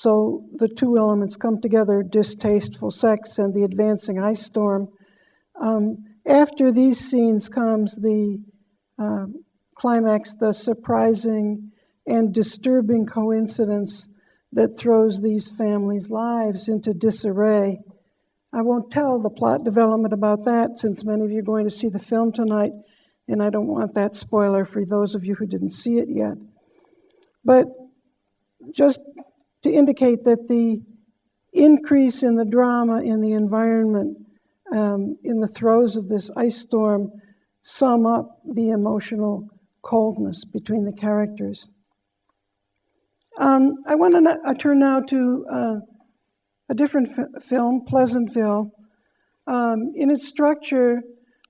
So the two elements come together, distasteful sex and the advancing ice storm. After these scenes comes the climax, the surprising and disturbing coincidence that throws these families' lives into disarray. I won't tell the plot development about that since many of you are going to see the film tonight, and I don't want that spoiler for those of you who didn't see it yet. But just to indicate that the increase in the drama in the environment in the throes of this ice storm sum up the emotional coldness between the characters. I want to turn now to a different film, Pleasantville. In its structure,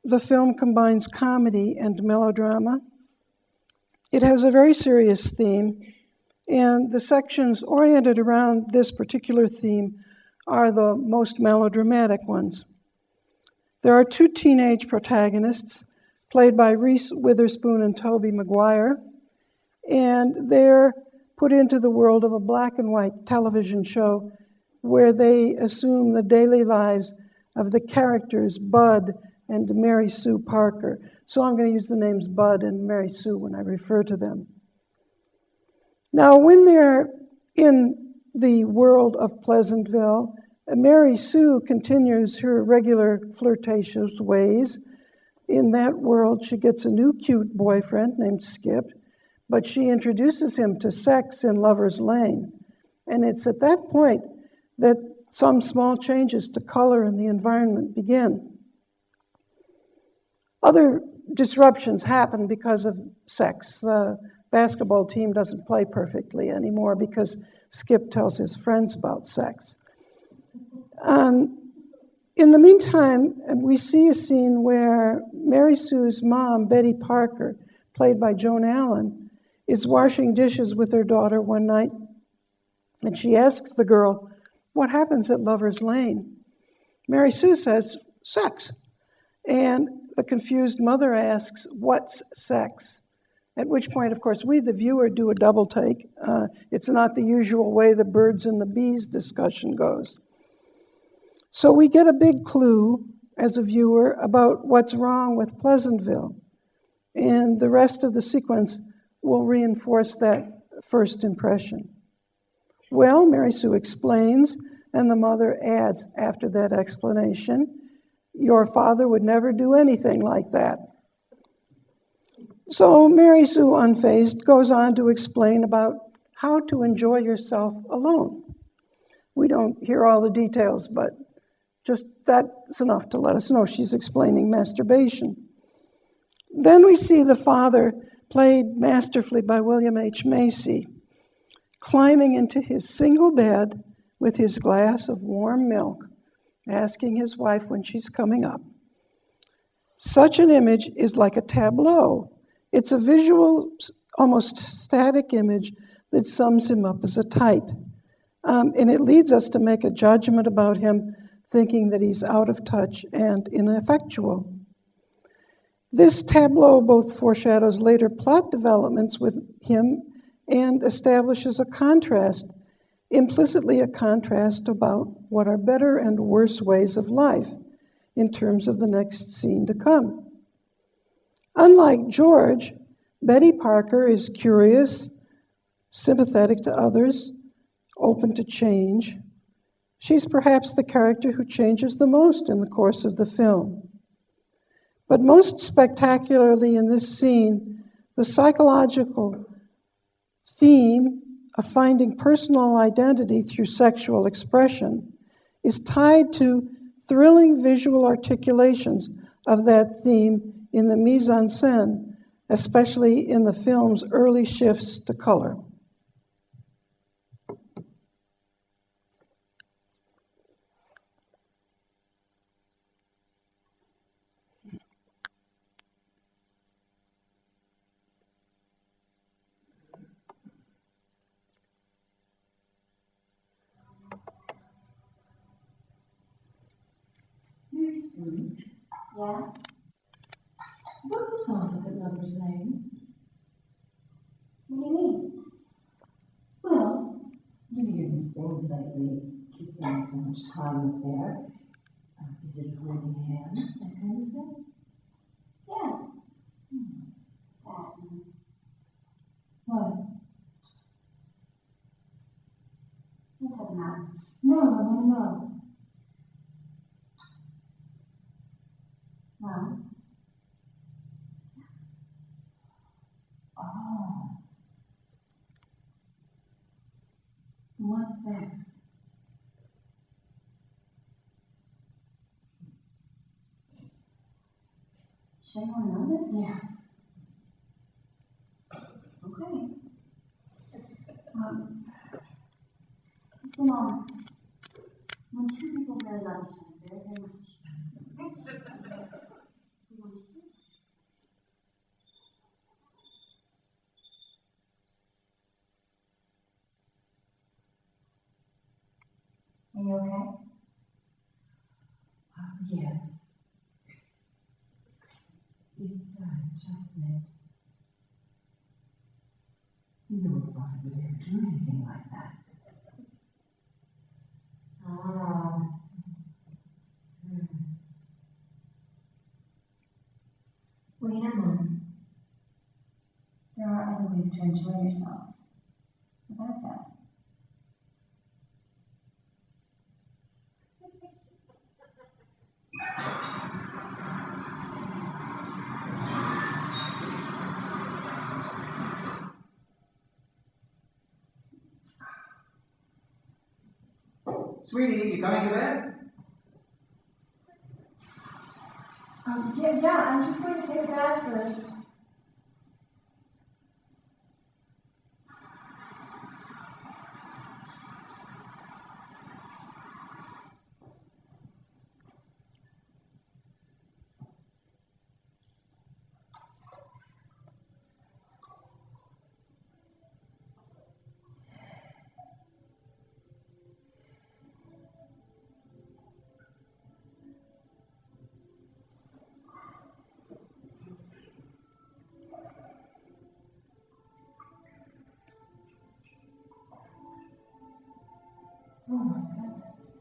the film combines comedy and melodrama. It has a very serious theme, and the sections oriented around this particular theme are the most melodramatic ones. There are two teenage protagonists, played by Reese Witherspoon and Tobey Maguire, and they're put into the world of a black and white television show where they assume the daily lives of the characters Bud and Mary Sue Parker. So I'm going to use the names Bud and Mary Sue when I refer to them. Now, when they're in the world of Pleasantville, Mary Sue continues her regular flirtatious ways. In that world, she gets a new cute boyfriend named Skip, but she introduces him to sex in Lover's Lane. And it's at that point that some small changes to color in the environment begin. Other disruptions happen because of sex. The basketball team doesn't play perfectly anymore because Skip tells his friends about sex. In the meantime, we see a scene where Mary Sue's mom, Betty Parker, played by Joan Allen, is washing dishes with her daughter one night, and she asks the girl, "What happens at Lover's Lane?" Mary Sue says, "Sex." And the confused mother asks, "What's sex?" At which point, of course, we, the viewer, do a double take. It's not the usual way the birds and the bees discussion goes. So we get a big clue as a viewer about what's wrong with Pleasantville. And the rest of the sequence will reinforce that first impression. Well, Mary Sue explains, and the mother adds after that explanation, "Your father would never do anything like that." So Mary Sue, unfazed, goes on to explain about how to enjoy yourself alone. We don't hear all the details, but just that's enough to let us know she's explaining masturbation. Then we see the father, played masterfully by William H. Macy, climbing into his single bed with his glass of warm milk, asking his wife when she's coming up. Such an image is like a tableau. It's a visual, almost static image that sums him up as a type. And it leads us to make a judgment about him, thinking that he's out of touch and ineffectual. This tableau both foreshadows later plot developments with him and establishes a contrast, implicitly a contrast about what are better and worse ways of life in terms of the next scene to come. Unlike George, Betty Parker is curious, sympathetic to others, open to change. She's perhaps the character who changes the most in the course of the film. But most spectacularly in this scene, the psychological theme of finding personal identity through sexual expression is tied to thrilling visual articulations of that theme in the mise-en-scène, especially in the film's early shifts to color. Very sweet. Yeah? What goes on up at Lover's Lane? What do you mean? Well, you hear the these things lately. Kids spending so much time up there. Is it holding hands, that kind of thing? Yeah. That. What? It doesn't matter. No, I want to know. Well. Sex. Oh. What sex? Sure you want to know this? Yes. Okay. Simone, when two people really love each other very, very much, you understand? Are you okay? Yes. It's just that no one would ever do anything like that. Ah. Well, you know, Mom, there are other ways to enjoy yourself without that. Sweetie, you coming to bed? Yeah, I'm just going to take a bath first. Oh my goodness.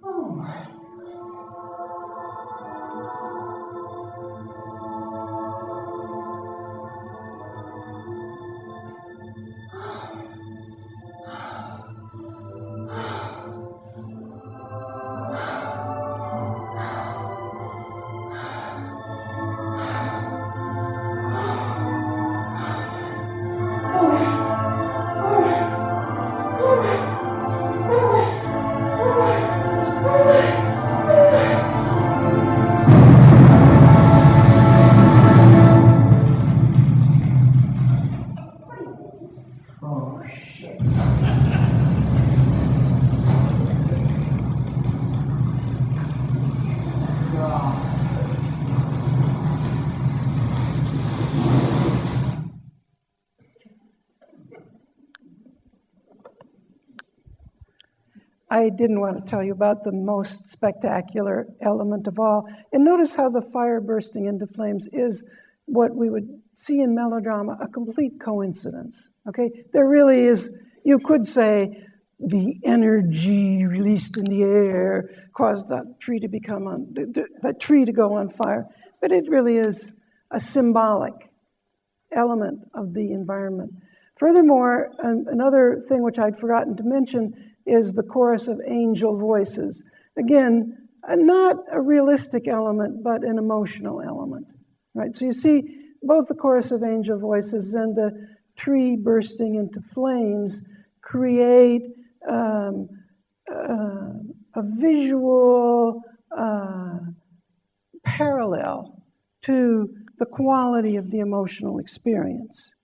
Oh my. Oh, shit. I didn't want to tell you about the most spectacular element of all. And notice how the fire bursting into flames is what we would see in melodrama, a complete coincidence. Okay? There really is, you could say, the energy released in the air caused that tree to that tree to go on fire. But it really is a symbolic element of the environment. Furthermore, another thing which I'd forgotten to mention is the chorus of angel voices. Again, not a realistic element, but an emotional element, right? So you see both the chorus of angel voices and the tree bursting into flames create a visual parallel to the quality of the emotional experience.